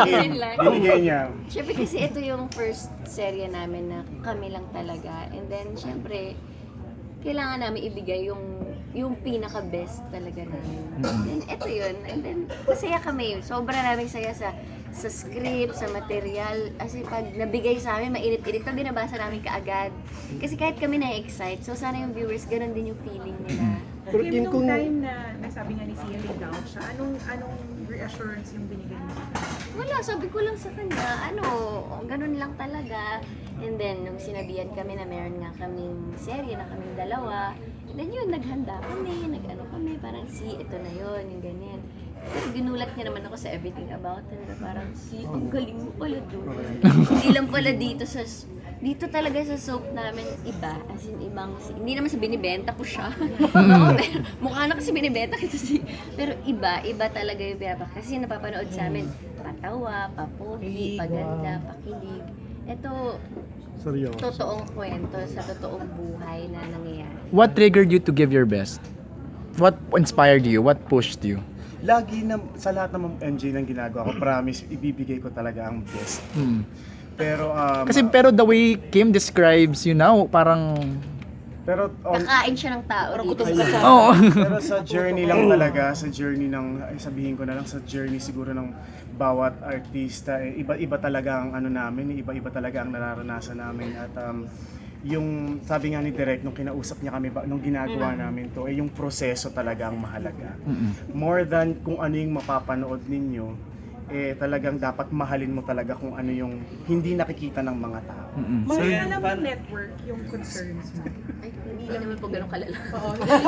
Yun lang. Binigay niya. Siyempre kasi ito yung first serye namin na kami lang talaga. And then, siyempre, kailangan namin ibigay yung pinaka-best talaga namin. And ito yun. And then, masaya kami. Sobra namin saya sa script, sa material. Kasi pag nabigay sa amin, mainit-init na binabasa namin kaagad. Kasi kahit kami na-excite, so sana yung viewers, ganun din yung feeling nila. Pero Kim, kung nung time na nasabi nga ni Sia down siya, anong reassurance yung binigay mo sa kanya? Wala, sabi ko lang sa kanya, ganun lang talaga. And then, nung sinabihan kami na meron nga kaming serye na kaming dalawa, then yun, naghanda kami, kami, parang ito na yun, yung ganyan. Pero ginulat niya naman ako sa everything about her, na parang ang galing mo pala doon. Hindi lang pala dito talaga sa soap namin iba, as in hindi naman sa binibenta ko siya. Oo, pero mukha na kasi binibenta kita pero iba talaga yung pinapa. Kasi napapanood sa amin, patawa, papogi, paganda, pakilig. Ito, seryoso. totoong kwento sa totoong buhay na nangyayari. What triggered you to give your best? What inspired you? What pushed you? Lagi na, sa lahat ng MJ ng ginagawa ko, promise, ibibigay ko talaga ang best. Pero, Pero the way Kim describes you now, parang... pero, Kakain siya ng tao dito. Oo. pero sa journey lang talaga, sa journey ng, sabihin ko na lang, sa journey siguro ng bawat artista, iba-iba talaga ang namin, iba-iba talaga ang nararanasan namin. At yung sabi nga ni Direk nung kinausap niya kami nung ginagawa namin to, yung proseso talaga ang mahalaga. More than kung ano yung mapapanood ninyo, talagang dapat mahalin mo talaga kung ano yung hindi nakikita ng mga tao. Mahal na ng network yung concerns mo. Ay, hindi naman po ganun kalala. Oo.